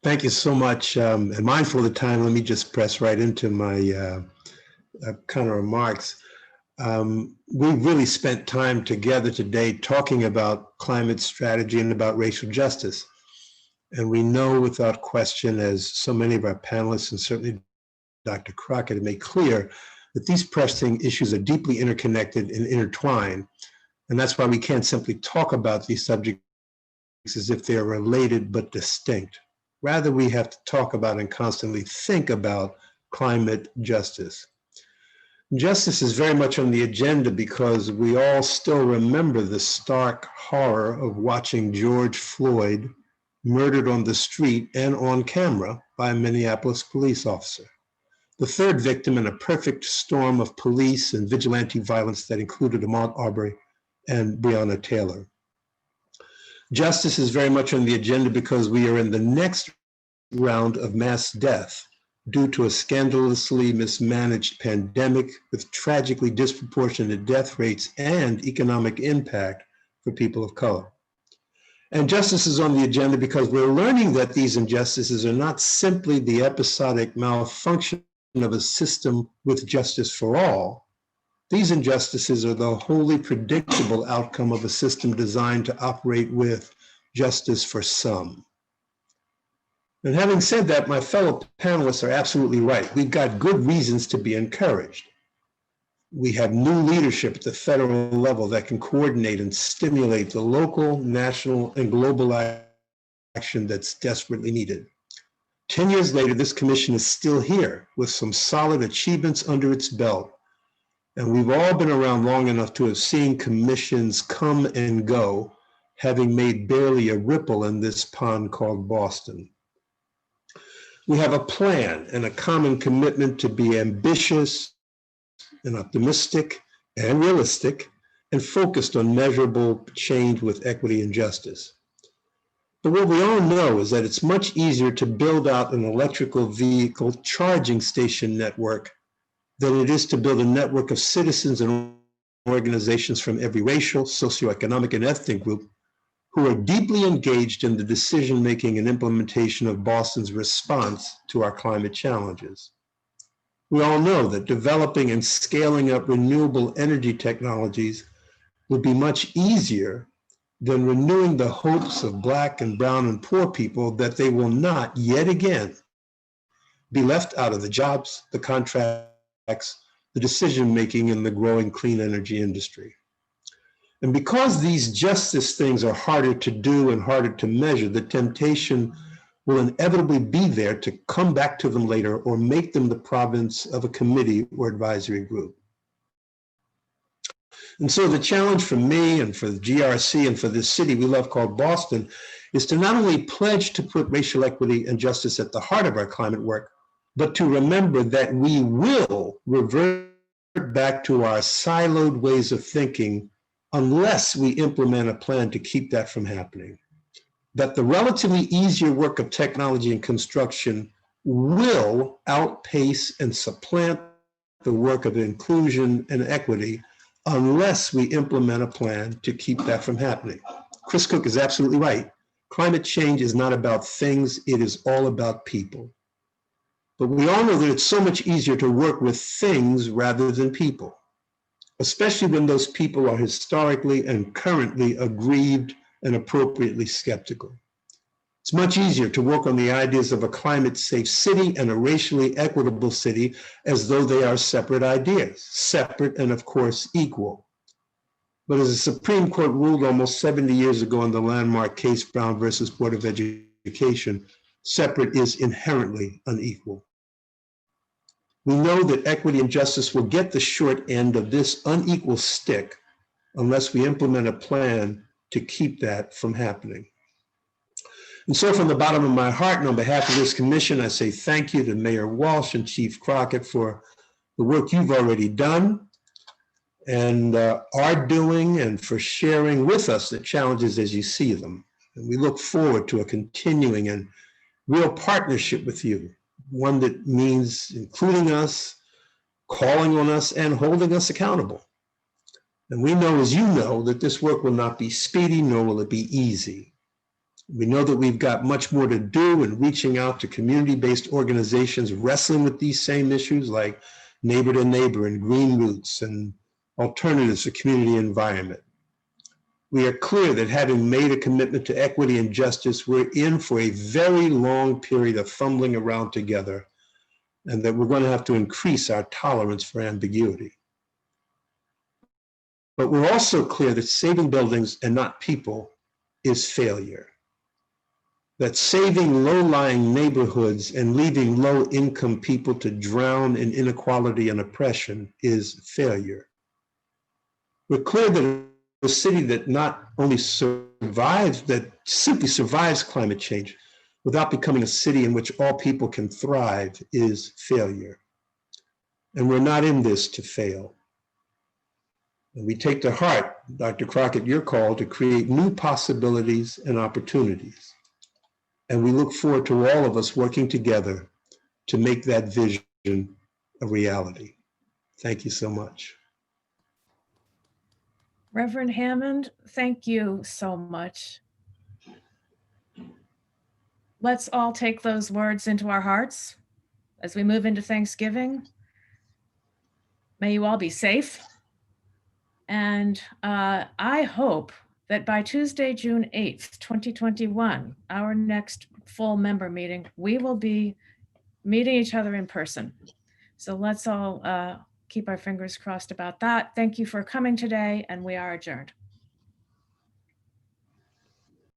Thank you so much. And mindful of the time, let me just press right into my kind of remarks. We really spent time together today talking about climate strategy and about racial justice. And we know without question, as so many of our panelists and certainly Dr. Crockett have made clear, that these pressing issues are deeply interconnected and intertwined. And that's why we can't simply talk about these subjects as if they're related but distinct. Rather, we have to talk about and constantly think about climate justice. Justice is very much on the agenda because we all still remember the stark horror of watching George Floyd murdered on the street and on camera by a Minneapolis police officer. The third victim in a perfect storm of police and vigilante violence that included Ahmaud Arbery and Breonna Taylor. Justice is very much on the agenda because we are in the next round of mass death due to a scandalously mismanaged pandemic with tragically disproportionate death rates and economic impact for people of color. And justice is on the agenda because we're learning that these injustices are not simply the episodic malfunction of a system with justice for all. These injustices are the wholly predictable outcome of a system designed to operate with justice for some. And having said that, my fellow panelists are absolutely right. We've got good reasons to be encouraged. We have new leadership at the federal level that can coordinate and stimulate the local, national, and global action that's desperately needed. 10 years later, this commission is still here with some solid achievements under its belt. And we've all been around long enough to have seen commissions come and go, having made barely a ripple in this pond called Boston. We have a plan and a common commitment to be ambitious and optimistic and realistic and focused on measurable change with equity and justice. But what we all know is that it's much easier to build out an electrical vehicle charging station network than it is to build a network of citizens and organizations from every racial, socioeconomic, and ethnic group who are deeply engaged in the decision-making and implementation of Boston's response to our climate challenges. We all know that developing and scaling up renewable energy technologies would be much easier than renewing the hopes of Black and brown and poor people that they will not yet again be left out of the jobs, the contracts, the decision-making in the growing clean energy industry. And because these justice things are harder to do and harder to measure, the temptation will inevitably be there to come back to them later or make them the province of a committee or advisory group. And so the challenge for me and for the GRC and for this city we love called Boston is to not only pledge to put racial equity and justice at the heart of our climate work, but to remember that we will revert back to our siloed ways of thinking unless we implement a plan to keep that from happening. That the relatively easier work of technology and construction will outpace and supplant the work of inclusion and equity unless we implement a plan to keep that from happening. Chris Cook is absolutely right. Climate change is not about things, it is all about people. But we all know that it's so much easier to work with things rather than people, especially when those people are historically and currently aggrieved and appropriately skeptical. It's much easier to work on the ideas of a climate-safe city and a racially equitable city as though they are separate ideas, separate and of course equal. But as the Supreme Court ruled almost 70 years ago in the landmark case Brown versus Board of Education, separate is inherently unequal. We know that equity and justice will get the short end of this unequal stick unless we implement a plan to keep that from happening. And so from the bottom of my heart and on behalf of this commission, I say thank you to Mayor Walsh and Chief Crockett for the work you've already done and are doing, and for sharing with us the challenges as you see them. And we look forward to a continuing and real partnership with you, one that means including us, calling on us, and holding us accountable. And we know, as you know, that this work will not be speedy, nor will it be easy. We know that we've got much more to do in reaching out to community-based organizations wrestling with these same issues like neighbor to neighbor and green roots and alternatives to community environment. We are clear that having made a commitment to equity and justice, we're in for a very long period of fumbling around together, and that we're going to have to increase our tolerance for ambiguity. But we're also clear that saving buildings and not people is failure. That saving low-lying neighborhoods and leaving low-income people to drown in inequality and oppression is failure. We're clear that a city that not only survives, that simply survives climate change without becoming a city in which all people can thrive is failure. And we're not in this to fail. And we take to heart, Dr. Crockett, your call to create new possibilities and opportunities. And we look forward to all of us working together to make that vision a reality. Thank you so much. Reverend Hammond, thank you so much. Let's all take those words into our hearts as we move into Thanksgiving. May you all be safe. And I hope that by Tuesday, June 8th, 2021, our next full member meeting, we will be meeting each other in person. So let's all keep our fingers crossed about that. Thank you for coming today, and we are adjourned.